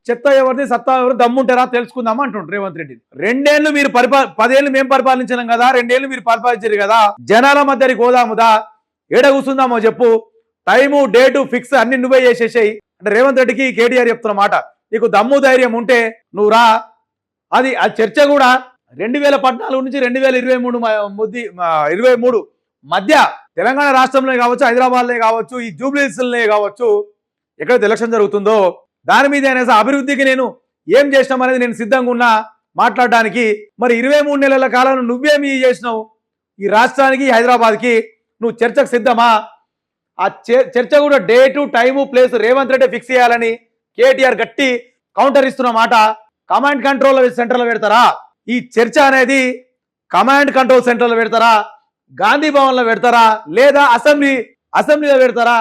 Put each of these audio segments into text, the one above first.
చెత్త ఎవరిది సత్తా ఎవరు దమ్ముంటారా తెలుసుకుందాం అంటుండ్రు రేవంత్ రెడ్డి. 2 ఏళ్ళు మీరు 10 ఏళ్ళు మేము పరిపాలించినాం కదా, 2 ఏళ్ళు మీరు పరిపాలించారు కదా, జనాల మధ్యకి పోదాముదా, ఏడ కూర్చుందామో చెప్పు, టైము డేటు ఫిక్స్ అన్ని నువ్వే చేసేసాయి అంటే రేవంత్ రెడ్డికి కేటీఆర్ చెప్తున్న మాట. నీకు దమ్ము ధైర్యం ఉంటే నువ్వు రా. అది ఆ చర్చ కూడా 2014 నుంచి 2023 మధ్య తెలంగాణ రాష్ట్రంలో కావచ్చు, హైదరాబాద్లో కావచ్చు, ఈ జూబ్లీహిల్స్లో కావచ్చు, ఎక్కడైతే ఎలక్షన్ జరుగుతుందో దాని మీద అనేసి అభివృద్ధికి నేను ఏం చేసినాం అనేది నేను సిద్ధంగా ఉన్నా మాట్లాడడానికి. మరి 23 నెలల కాలంలో నువ్వేమి చేసినావు ఈ రాష్ట్రానికి, హైదరాబాద్కి? నువ్వు చర్చకు సిద్ధమా? ఆ చర్చ కూడా date time place Revanth Reddy fix చేయాలని కేటీఆర్ గట్టి కౌంటర్ ఇస్తున్న మాట. కమాండ్ కంట్రోల్ సెంటర్లో పెడతారా ఈ చర్చ అనేది? కమాండ్ కంట్రోల్ సెంటర్లో పెడతారా, గాంధీ భవన్లో పెడతారా, లేదా అసెంబ్లీలో పెడతారా?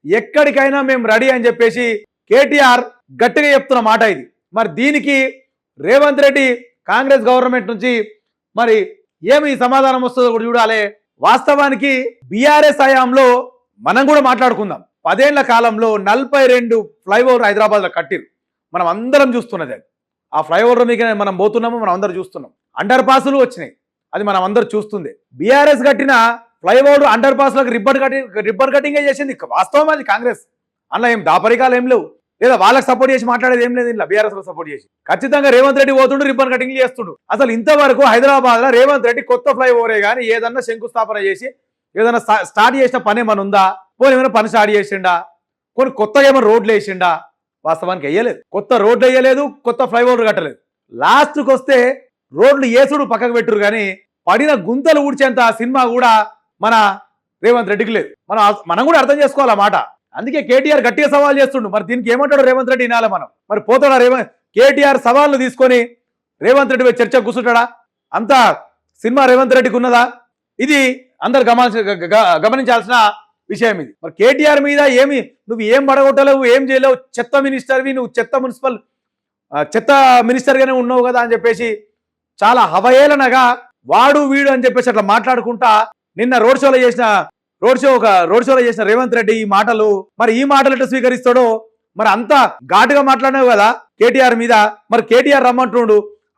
ఎక్కడికైనా మేము రెడీ అని చెప్పేసి కేటీఆర్ గట్టిగా చెప్తున్న మాట ఇది. మరి దీనికి రేవంత్ రెడ్డి కాంగ్రెస్ గవర్నమెంట్ నుంచి మరి ఏమి సమాధానం వస్తుందో కూడా చూడాలి. వాస్తవానికి బీఆర్ఎస్ హయాంలో మనం కూడా మాట్లాడుకుందాం. 10 ఏళ్ల కాలంలో 42 ఫ్లైఓవర్ హైదరాబాద్లో కట్టిరు. మనం అందరం చూస్తున్నది అది. ఆ ఫ్లైఓవర్ మీకు మనం పోతున్నాము, మనం అందరం చూస్తున్నాం. అండర్ పాసులు వచ్చినాయి, అది మనం అందరు చూస్తుంది. బీఆర్ఎస్ కట్టిన ఫ్లైఓవర్ అండర్ పాస్లకు రిబ్బర్ కటింగే చేసింది. వాస్తవం అది కాంగ్రెస్. అందులో ఏం దాపరికాలు ఏం లేవు, లేదా వాళ్ళకి సపోర్ట్ చేసి మాట్లాడేది ఏం లేదు. ఇలా బీఆర్ఎస్ లో సపోర్ట్ చేసి ఖచ్చితంగా రేవంత్ రెడ్డి పోతుండు, రిబ్బన్ కటింగ్ చేస్తుండు. అసలు ఇంతవరకు హైదరాబాద్ లో రేవంత్ రెడ్డి కొత్త ఫ్లైఓవరే కానీ ఏదన్నా శంకుస్థాపన చేసి ఏదైనా స్టార్ట్ చేసిన పని ఏమైనా ఉందా? పోనీ ఏమైనా పని స్టార్ట్ చేసిండా? కొన్ని కొత్తగా ఏమైనా రోడ్లు వేసిండా? వాస్తవానికి వేయలేదు. కొత్త రోడ్లు వేయలేదు, కొత్త ఫ్లైఓవర్ కట్టలేదు. లాస్ట్కి వస్తే రోడ్లు ఏసుడు పక్కకు పెట్టురు కానీ పడిన గుంతలు ఊడ్చేంత సినిమా కూడా మన రేవంత్ రెడ్డికి లేదు. మనం కూడా అర్థం చేసుకోవాలన్నమాట. అందుకే కేటీఆర్ గట్టిగా సవాల్ చేస్తుండు. మరి దీనికి ఏమంటాడు రేవంత్ రెడ్డి వినాలి మనం. మరి పోతాడా కేటీఆర్ సవాల్ను తీసుకొని రేవంత్ రెడ్డి చర్చ కూర్చుంటాడా? అంత సినిమా రేవంత్ రెడ్డికి ఉన్నదా? ఇది అందరు గమనించాల్సిన విషయం ఇది. మరి కేటీఆర్ మీద నువ్వు ఏం పడగొట్టలేవు, ఏం చేయలేవు, చెత్త మినిస్టర్వి నువ్వు, చెత్త మినిస్టర్గానే ఉన్నావు కదా అని చెప్పేసి చాలా హవయేళనగా వాడు వీడు అని చెప్పేసి అట్లా మాట్లాడుకుంటా నిన్న రోడ్ షోలో చేసిన రేవంత్ రెడ్డి ఈ మాటలు, మరి ఈ మాటలు ఎట్లా స్వీకరిస్తాడో. మరి అంత ఘాటుగా మాట్లాడినావు కదా కేటీఆర్ మీద. మరి కేటీఆర్ రమ్మంటుండు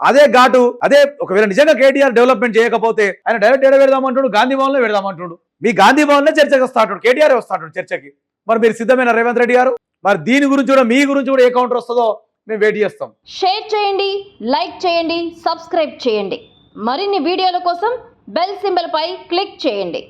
అదే ఘాటు. అదే ఒకవేళ నిజంగా కేటీఆర్ డెవలప్మెంట్ చేయకపోతే ఆయన డైరెక్ట్ ఏడ పెడదామంటుడు, గాంధీ భవన్లో పెడదామంటుడు. మీ గాంధీ భవన్లో చర్చకు వస్తాడు, కేటీఆర్ వస్తాడు చర్చకి. మరి మీరు సిద్ధమైన రేవంత్ రెడ్డి గారు? మరి దీని గురించి కూడా మీ గురించి కూడా ఏ కౌంటర్ వస్తుందో మేము వెయిట్ చేస్తాం. షేర్ చేయండి, లైక్ చేయండి, సబ్స్క్రైబ్ చేయండి. మరిన్ని వీడియోల కోసం బెల్ సింబల్ పై క్లిక్ చేయండి.